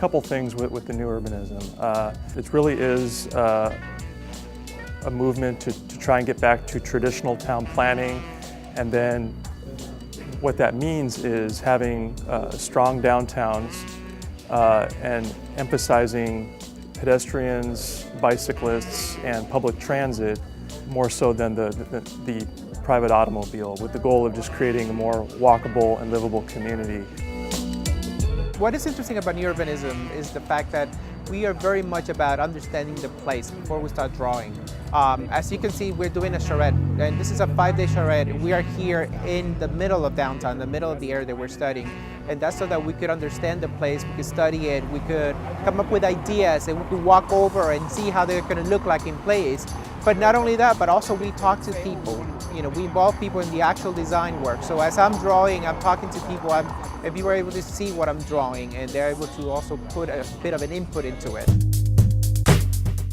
couple things with the new urbanism. It really is a movement to try and get back to traditional town planning, and then what that means is having strong downtowns and emphasizing pedestrians, bicyclists, and public transit more so than the private automobile, with the goal of just creating a more walkable and livable community. What is interesting about new urbanism is the fact that we are very much about understanding the place before we start drawing. As you can see, we're doing a charrette, and this is a 5-day charrette. We are here in the middle of downtown, the middle of the area that we're studying. And that's so that we could understand the place, we could study it, we could come up with ideas, and we could walk over and see how they're going to look like in place. But not only that, but also we talk to people. You know, we involve people in the actual design work. So as I'm drawing, I'm talking to people, and people are able to see what I'm drawing, and they're able to also put a bit of an input into it.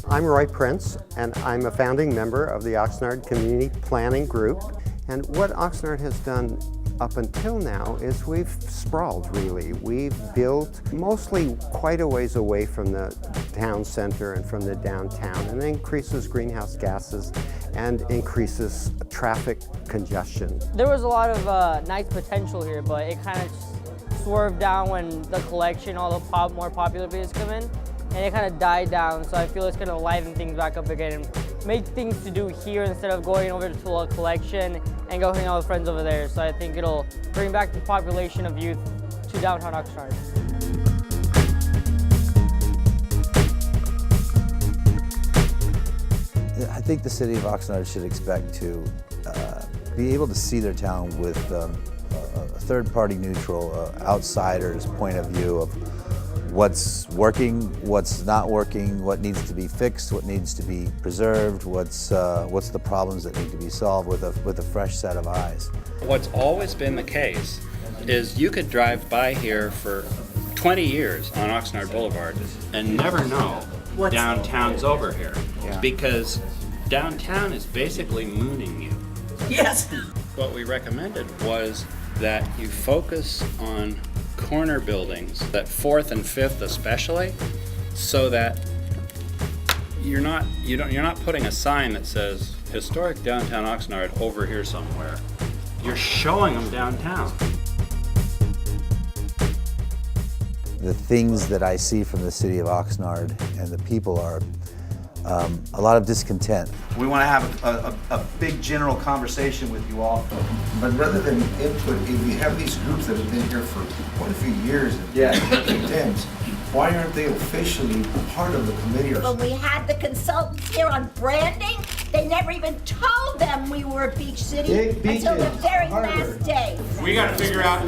I'm Roy Prince, and I'm a founding member of the Oxnard Community Planning Group. And what Oxnard has done up until now is we've sprawled, really. We've built mostly quite a ways away from the town center and from the downtown, and that increases greenhouse gases and increases traffic congestion. There was a lot of nice potential here, but it kind of swerved down when the collection, all the more popular places come in, and it kind of died down. So I feel it's going to liven things back up again and make things to do here instead of going over to a collection and go hang out with friends over there. So I think it'll bring back the population of youth to downtown Oxnard. I think the city of Oxnard should expect to be able to see their town with a third-party neutral, outsider's point of view of what's working, what's not working, what needs to be fixed, what needs to be preserved, what's the problems that need to be solved with a fresh set of eyes. What's always been the case is you could drive by here for 20 years on Oxnard Boulevard and never know downtown's over here. Yeah. Because downtown is basically mooning you. Yes. What we recommended was that you focus on corner buildings, that 4th and 5th especially, so that you're not putting a sign that says historic downtown Oxnard over here somewhere. You're showing them downtown. The things that I see from the city of Oxnard and the people are a lot of discontent. We want to have a big general conversation with you all. But rather than input, if we have these groups that have been here for quite a few years and attempts, why aren't they officially part of the committee? When we had the consultants here on branding, they never even told them we were a beach city until the very last day. We got to figure out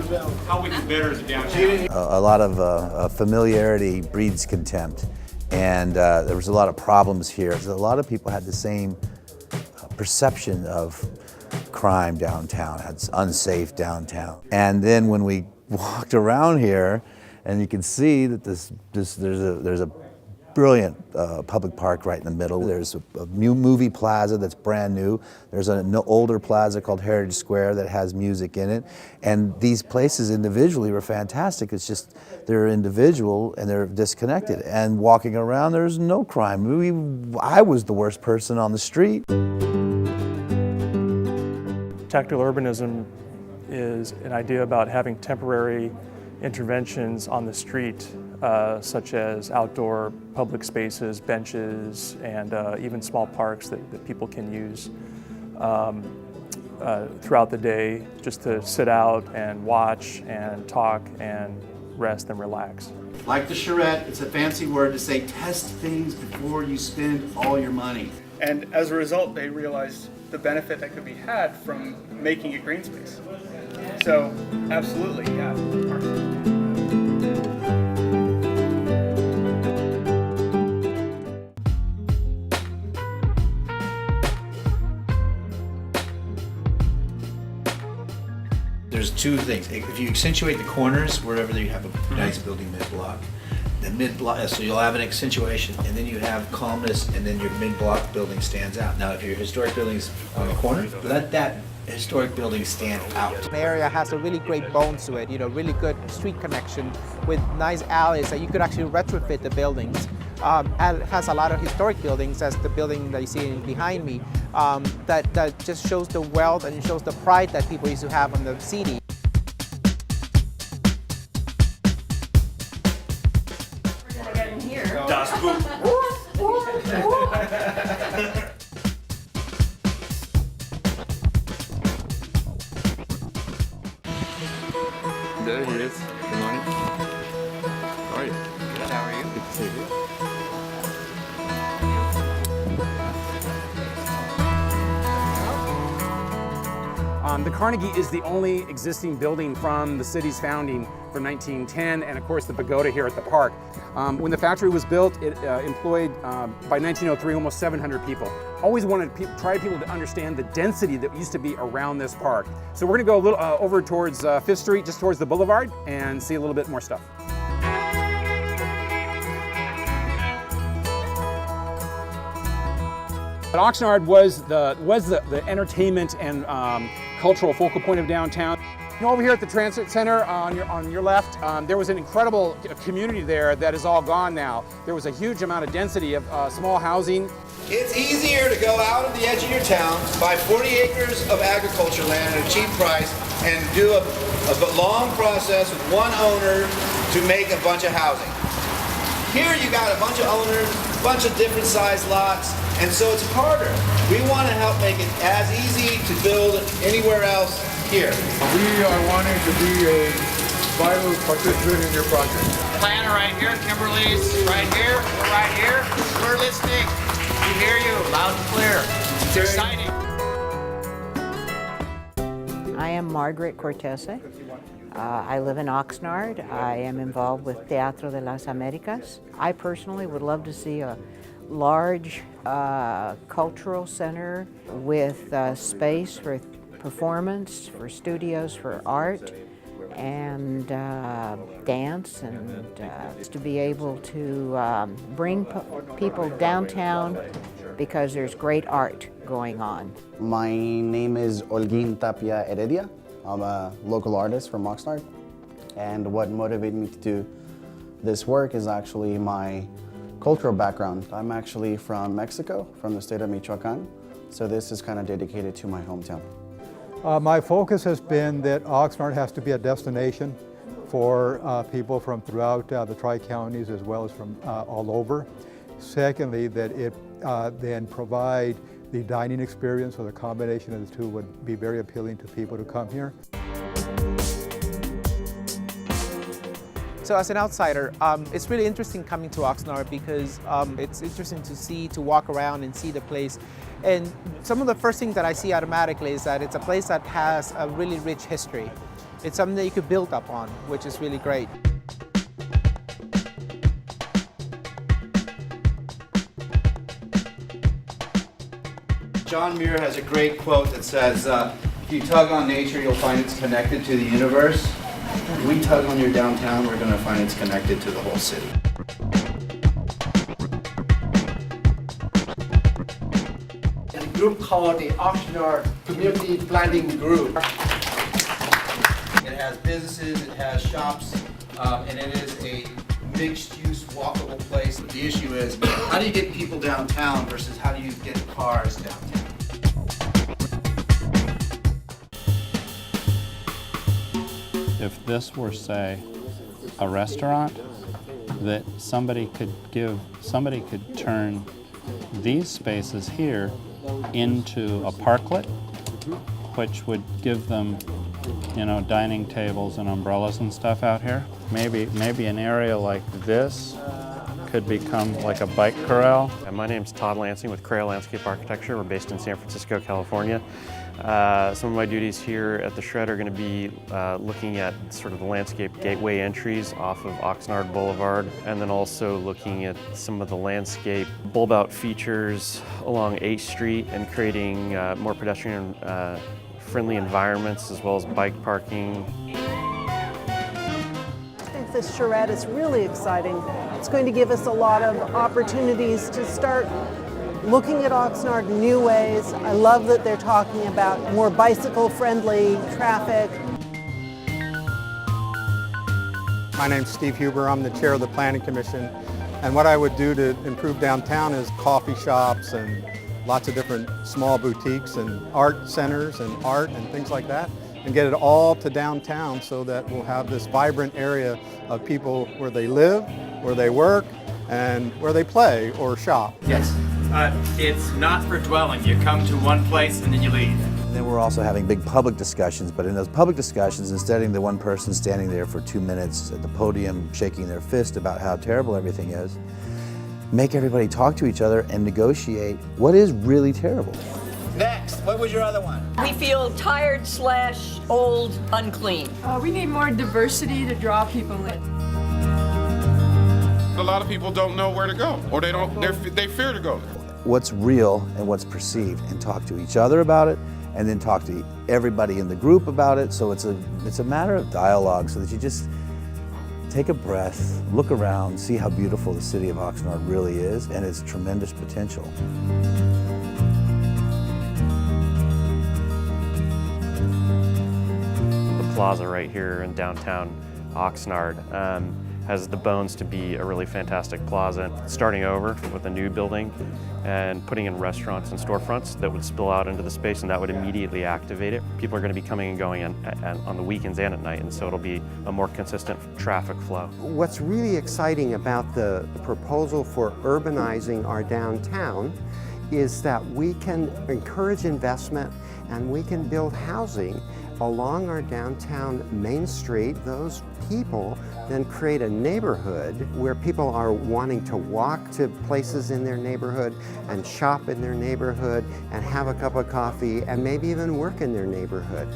how we can better the downtown. A lot of familiarity breeds contempt. And there was a lot of problems here. A lot of people had the same perception of crime downtown, it's unsafe downtown. And then when we walked around here, and you can see that there's a brilliant public park right in the middle. There's a new movie plaza that's brand new. There's an older plaza called Heritage Square that has music in it. And these places individually were fantastic. It's just they're individual and they're disconnected. And walking around, there's no crime. I was the worst person on the street. Tactical urbanism is an idea about having temporary interventions on the street, such as outdoor public spaces, benches, and even small parks that people can use throughout the day just to sit out and watch and talk and rest and relax. Like the charrette, it's a fancy word to say test things before you spend all your money. And as a result, they realized the benefit that could be had from making it green space. So, absolutely, yeah. There's two things. If you accentuate the corners, wherever you have a nice building mid-block, the mid-block, so you'll have an accentuation, and then you have calmness, and then your mid-block building stands out. Now, if your historic building's on the corner, let that historic building stand out. The area has a really great bones to it, you know, really good street connection with nice alleys that you could actually retrofit the buildings. And it has a lot of historic buildings, as the building that you see behind me, that just shows the wealth and it shows the pride that people used to have on the city. There he is. Good morning. How are you? Good. How are you? Good to see you. The Carnegie is the only existing building from the city's founding from 1910, and of course the pagoda here at the park. When the factory was built, it employed, by 1903, almost 700 people. Always wanted to try people to understand the density that used to be around this park. So we're going to go a little over towards 5th Street, just towards the boulevard, and see a little bit more stuff. But Oxnard was the entertainment and cultural focal point of downtown. You know, over here at the Transit Center on your left, there was an incredible community there that is all gone now. There was a huge amount of density of small housing. It's easier to go out on the edge of your town, buy 40 acres of agriculture land at a cheap price, and do a long process with one owner to make a bunch of housing. Here you got a bunch of owners, a bunch of different sized lots, and so it's harder. We want to help make it as easy to build anywhere else here. We are wanting to be a vital participant in your project. Planner right here, Kimberly's right here, we're right here. We're listening. We hear you loud and clear. It's exciting. I am Margaret Cortese. I live in Oxnard. I am involved with Teatro de las Americas. I personally would love to see a large cultural center with space for performance, for studios, for art, and dance, and to be able to bring people downtown because there's great art going on. My name is Olguin Tapia Heredia. I'm a local artist from Oxnard, and what motivated me to do this work is actually my cultural background. I'm actually from Mexico, from the state of Michoacan, so this is kind of dedicated to my hometown. My focus has been that Oxnard has to be a destination for people from throughout the Tri-Counties as well as from all over. Secondly, that it then provide the dining experience, or the combination of the two would be very appealing to people to come here. So as an outsider, it's really interesting coming to Oxnard because it's interesting to walk around and see the place. And some of the first things that I see automatically is that it's a place that has a really rich history. It's something that you could build up on, which is really great. John Muir has a great quote that says, if you tug on nature, you'll find it's connected to the universe. If we tug on your downtown, we're going to find it's connected to the whole city. A group called the Oxnard Community Planning Group. It has businesses, it has shops, and it is a mixed-use, walkable place. The issue is, how do you get people downtown versus how do you get cars downtown? If this were, say, a restaurant, that somebody could turn these spaces here into a parklet, which would give them, you know, dining tables and umbrellas and stuff out here. Maybe an area like this could become like a bike corral. My name's Todd Lansing with Crail Landscape Architecture. We're based in San Francisco, California. Some of my duties here at the Charrette are going to be looking at sort of the landscape gateway entries off of Oxnard Boulevard, and then also looking at some of the landscape bulb-out features along 8th Street and creating more pedestrian friendly environments as well as bike parking. I think this Charrette is really exciting it's going to give us a lot of opportunities to start looking at Oxnard in new ways. I love that they're talking about more bicycle-friendly traffic. My name's Steve Huber. I'm the chair of the Planning Commission. And what I would do to improve downtown is coffee shops and lots of different small boutiques and art centers and art and things like that, and get it all to downtown so that we'll have this vibrant area of people where they live, where they work, and where they play or shop. Yes. It's not for dwelling. You come to one place and then you leave. And then we're also having big public discussions, but in those public discussions, instead of the one person standing there for 2 minutes at the podium shaking their fist about how terrible everything is, make everybody talk to each other and negotiate what is really terrible. Next, what was your other one? We feel tired / old, unclean. We need more diversity to draw people in. A lot of people don't know where to go, or they fear to go. What's real and what's perceived, and talk to each other about it, and then talk to everybody in the group about it. So it's a matter of dialogue, so that you just take a breath, look around, see how beautiful the city of Oxnard really is, and its tremendous potential. The plaza right here in downtown Oxnard has the bones to be a really fantastic plaza. Starting over with a new building and putting in restaurants and storefronts that would spill out into the space, and that would immediately activate it. People are going to be coming and going on the weekends and at night, and so it'll be a more consistent traffic flow. What's really exciting about the proposal for urbanizing our downtown is that we can encourage investment and we can build housing along our downtown Main Street. Those people then create a neighborhood where people are wanting to walk to places in their neighborhood and shop in their neighborhood and have a cup of coffee and maybe even work in their neighborhood.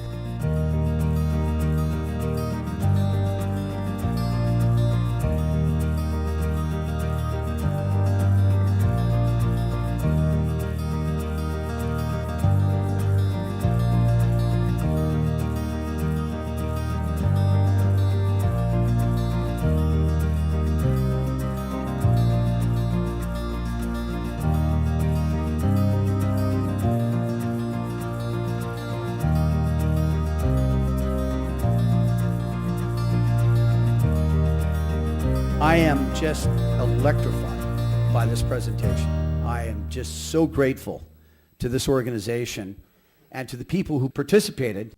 I am just electrified by this presentation. I am just so grateful to this organization and to the people who participated